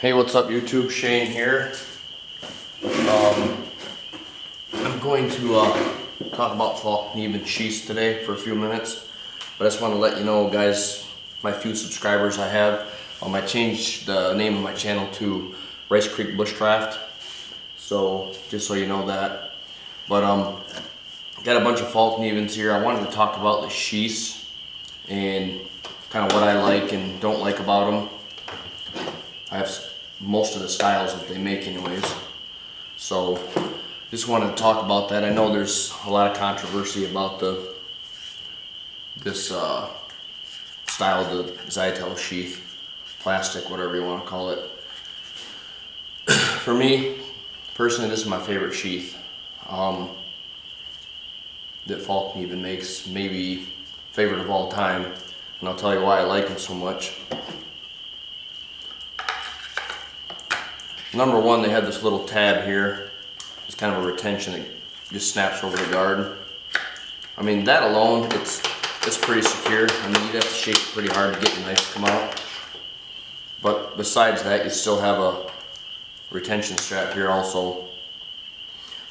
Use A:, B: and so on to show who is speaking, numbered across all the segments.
A: Hey, what's up YouTube? Shane here. I'm going to talk about Fallkniven sheaths today for a few minutes, but I just want to let you know, guys, my few subscribers I have. I changed the name of my channel to Rice Creek Bushcraft, so just so you know that. But got a bunch of Fallknivens here. I wanted to talk about the sheaths and kind of what I like and don't like about them. I have most of the styles that they make anyways, so just wanted to talk about that. I know there's a lot of controversy about this style, the Zytel sheath, plastic, whatever you want to call it. For me personally, this is my favorite sheath that Fallkniven makes, maybe favorite of all time, and I'll tell you why I like them so much. Number one, they have this little tab here. It's kind of a retention that just snaps over the guard. I mean, that alone, it's pretty secure. I mean, you'd have to shake it pretty hard to get your knife to come out. But besides that, you still have a retention strap here also.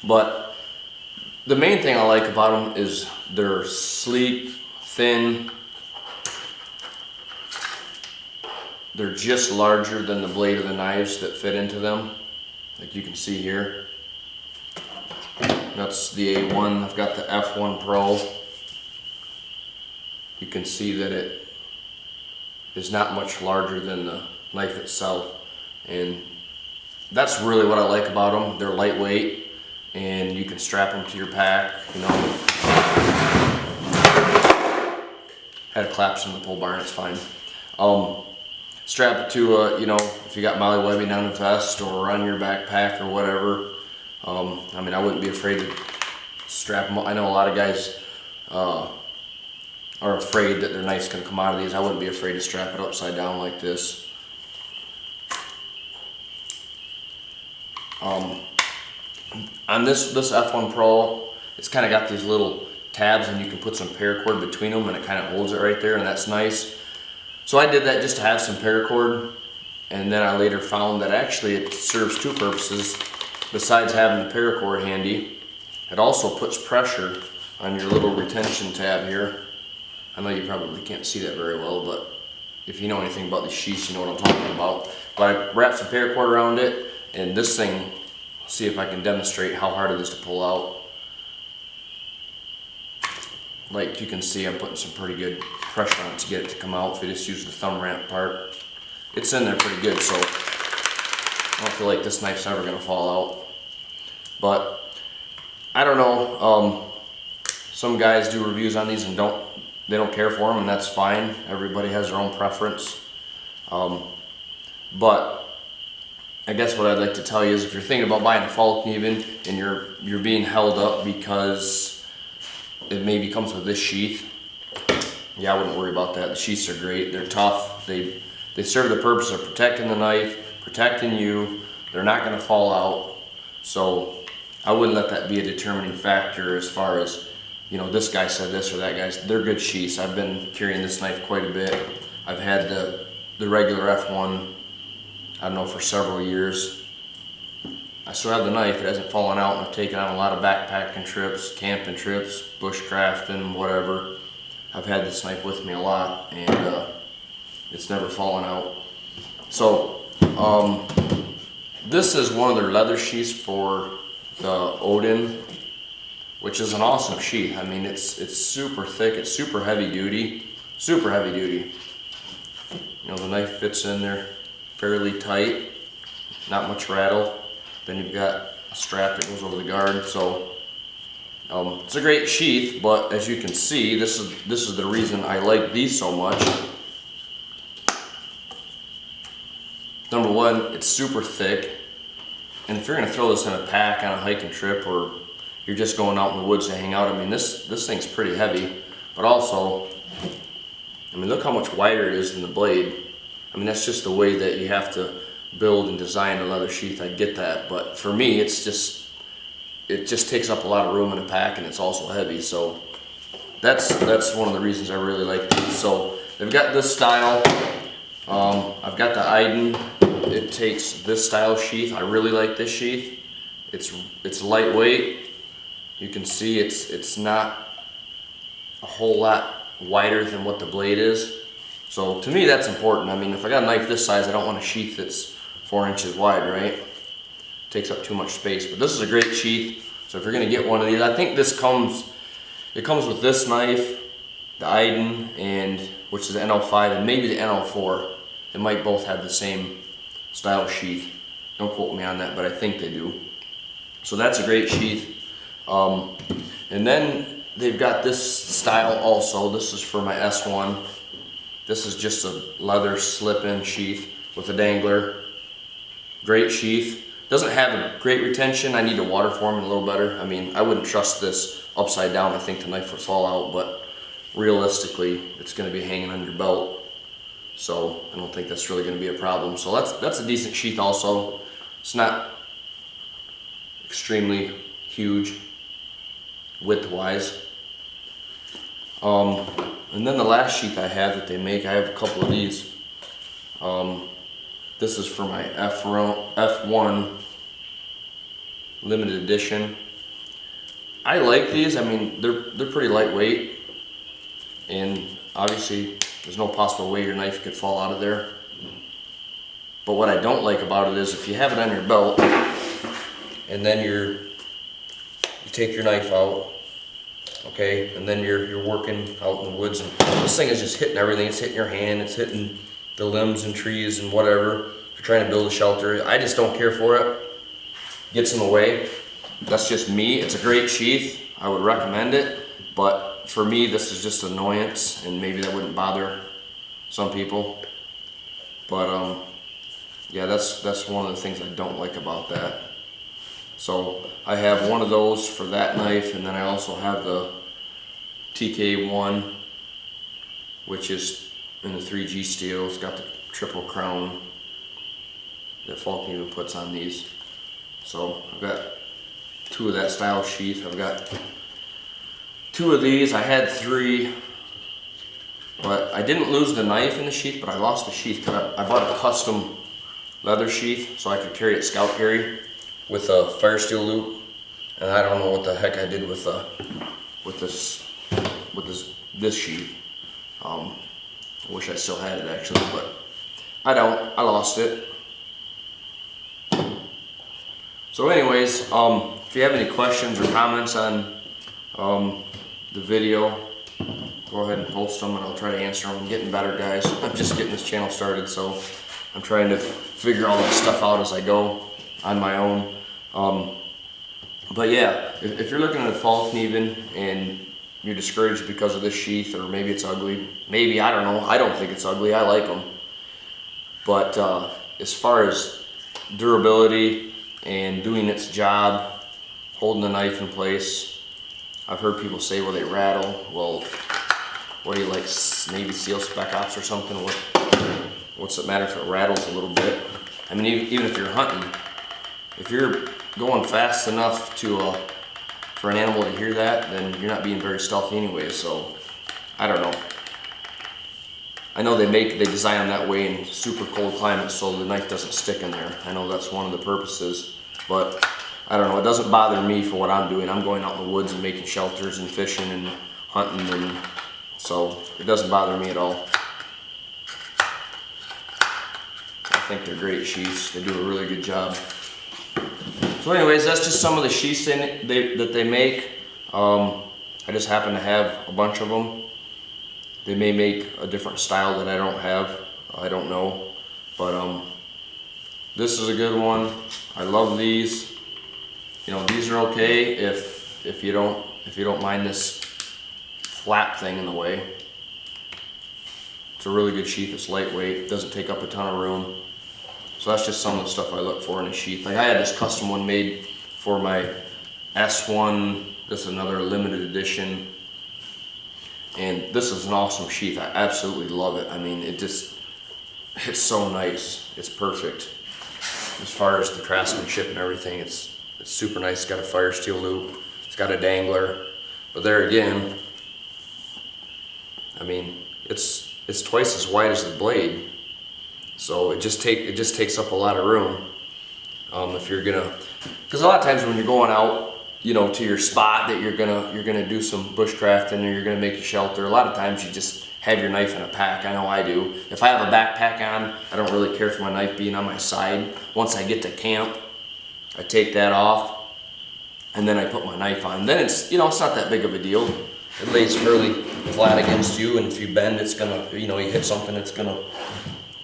A: But the main thing I like about them is they're sleek, thin. They're just larger than the blade of the knives that fit into them, like you can see here. That's the A1. I've got the F1 Pro. You can see that it is not much larger than the knife itself, and that's really what I like about them. They're lightweight, and you can strap them to your pack. You know, had a collapse in the pole barn. It's fine. Strap it to you know, if you got molly webbing on a vest or on your backpack or whatever. I mean, I wouldn't be afraid to strap them. I know a lot of guys are afraid that their knife's going to come out of these. I wouldn't be afraid to strap it upside down like this. On this F1 Pro, it's kind of got these little tabs, and you can put some paracord between them, and it kind of holds it right there, and that's nice. So I did that just to have some paracord, and then I later found that actually it serves two purposes. Besides having the paracord handy, it also puts pressure on your little retention tab here. I know you probably can't see that very well, but if you know anything about the sheaths, you know what I'm talking about. But I wrapped some paracord around it, and this thing, see if I can demonstrate how hard it is to pull out. Like you can see, I'm putting some pretty good pressure on it to get it to come out. If you just use the thumb ramp part, it's in there pretty good, so I don't feel like this knife's ever going to fall out. But I don't know, some guys do reviews on these and they don't care for them, and that's fine. Everybody has their own preference. But I guess what I'd like to tell you is, if you're thinking about buying a Fallkniven and you're being held up because it maybe comes with this sheath, yeah, I wouldn't worry about that. The sheaths are great. They're tough. They serve the purpose of protecting the knife, protecting you. They're not going to fall out. So I wouldn't let that be a determining factor as far as, you know, this guy said this or that guy. They're good sheaths. I've been carrying this knife quite a bit. I've had the regular F1, I don't know, for several years. I still have the knife. It hasn't fallen out, and I've taken on a lot of backpacking trips, camping trips, bushcrafting, whatever. I've had this knife with me a lot, and it's never fallen out. So this is one of their leather sheaths for the Odin, which is an awesome sheath. I mean, it's super thick. It's super heavy duty. Super heavy duty. You know, the knife fits in there fairly tight. Not much rattle. Then you've got a strap that goes over the guard. So it's a great sheath, but as you can see, this is the reason I like these so much. Number one, it's super thick, and if you're going to throw this in a pack on a hiking trip, or you're just going out in the woods to hang out, I mean, this thing's pretty heavy. But also, I mean, look how much wider it is than the blade. I mean, that's just the way that you have to build and design a leather sheath. I get that, but for me, it just takes up a lot of room in a pack, and it's also heavy. So that's one of the reasons I really like these. So they've got this style. I've got the Iden it takes this style sheath. I really like this sheath. It's lightweight. You can see it's not a whole lot wider than what the blade is. So to me that's important. I mean, if I got a knife this size, I don't want a sheath that's 4 inches wide, right? It takes up too much space. But this is a great sheath. So if you're gonna get one of these, I think it comes with this knife, the Iden, and which is the NL5, and maybe the NL4. They might both have the same style sheath. Don't quote me on that, but I think they do. So that's a great sheath. And then they've got this style also. This is for my S1. This is just a leather slip-in sheath with a dangler. Great sheath. Doesn't have a great retention. I need to water form it a little better. I mean, I wouldn't trust this upside down. I think the knife would fall out, but realistically, it's going to be hanging on your belt. So I don't think that's really going to be a problem. So that's a decent sheath also. It's not extremely huge width-wise. And then the last sheath I have that they make, I have a couple of these. This is for my F1 limited edition. I like these. I mean, they're pretty lightweight, and obviously there's no possible way your knife could fall out of there. But what I don't like about it is if you have it on your belt and then you take your knife out, okay, and then you're working out in the woods, and this thing is just hitting everything. It's hitting your hand, it's hitting the limbs and trees and whatever. If you're trying to build a shelter, I just don't care for it. Gets in the way. That's just me. It's a great sheath. I would recommend it, but for me this is just annoyance, and maybe that wouldn't bother some people. But yeah, that's one of the things I don't like about that. So I have one of those for that knife, and then I also have the TK1, which is in the 3G steel. It's got the triple crown that Fallkniven puts on these. So I've got two of that style sheath. I've got two of these. I had three, but I didn't lose the knife in the sheath, but I lost the sheath because I bought a custom leather sheath so I could carry it scout carry with a fire steel loop, and I don't know what the heck I did with this sheath. I wish I still had it actually, but I don't. I lost it. So anyways, if you have any questions or comments on the video, go ahead and post them and I'll try to answer them. I'm getting better, guys. I'm just getting this channel started, so I'm trying to figure all this stuff out as I go on my own. But yeah, if you're looking at a Fallkniven and you're discouraged because of this sheath, or maybe it's ugly, maybe, I don't know. I don't think it's ugly. I like them. But as far as durability and doing its job, holding the knife in place, I've heard people say, well, they rattle. Well, what do you like, Navy SEAL Spec Ops or something? What's it matter if it rattles a little bit? I mean, even if you're hunting, if you're going fast enough for an animal to hear that, then you're not being very stealthy anyway. So I don't know. I know they design them that way in super cold climates so the knife doesn't stick in there. I know that's one of the purposes, but I don't know. It doesn't bother me for what I'm doing. I'm going out in the woods and making shelters and fishing and hunting, and so it doesn't bother me at all. I think they're great sheaths. They do a really good job. So anyways, that's just some of the sheaths that they make. I just happen to have a bunch of them. They may make a different style that I don't have. I don't know. But this is a good one. I love these. You know, these are okay if you don't mind this flap thing in the way. It's a really good sheath. It's lightweight. It doesn't take up a ton of room. So that's just some of the stuff I look for in a sheath. Like I had this custom one made for my S1. This is another limited edition. And this is an awesome sheath. I absolutely love it. I mean, it's so nice. It's perfect. As far as the craftsmanship and everything, it's super nice. It's got a fire steel loop. It's got a dangler. But there again, I mean, it's twice as wide as the blade. So it just takes up a lot of room. If you're gonna, because a lot of times when you're going out, you know, to your spot that you're gonna do some bushcrafting or you're gonna make a shelter, a lot of times you just have your knife in a pack. I know I do. If I have a backpack on, I don't really care for my knife being on my side. Once I get to camp, I take that off and then I put my knife on. Then it's, you know, it's not that big of a deal. It lays fairly flat against you, and if you bend, it's gonna, you know, you hit something, it's gonna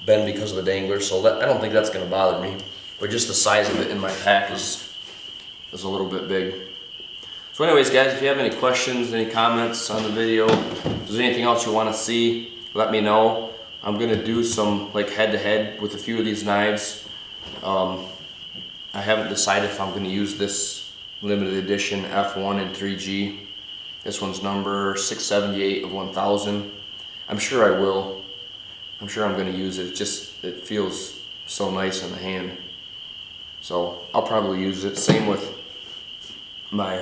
A: bend because of the dangler. So that, I don't think that's gonna bother me. But just the size of it in my pack is a little bit big. So anyways, guys, if you have any questions, any comments on the video, if there's anything else you want to see, let me know. I'm gonna do some like head-to-head with a few of these knives. I haven't decided if I'm gonna use this limited edition F1 and 3G. This one's number 678 of 1000. I'm sure I will. I'm sure I'm going to use it. It feels so nice in the hand. So I'll probably use it. Same with my,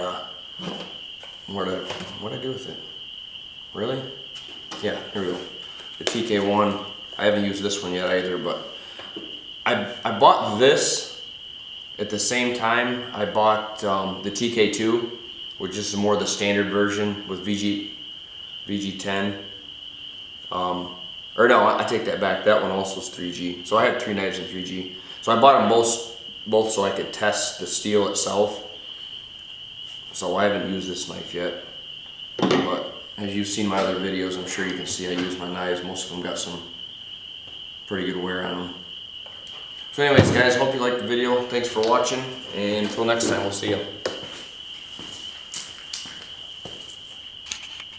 A: what'd I do with it? Really? Yeah, here we go. The TK1. I haven't used this one yet either, but I bought this at the same time I bought the TK2, which is more the standard version with VG10. Or no, I take that back. That one also is 3G. So I have 3 knives in 3G. So I bought them both so I could test the steel itself. So I haven't used this knife yet. But as you've seen my other videos, I'm sure you can see I use my knives. Most of them got some pretty good wear on them. So anyways, guys, hope you liked the video. Thanks for watching. And until next time, we'll see you.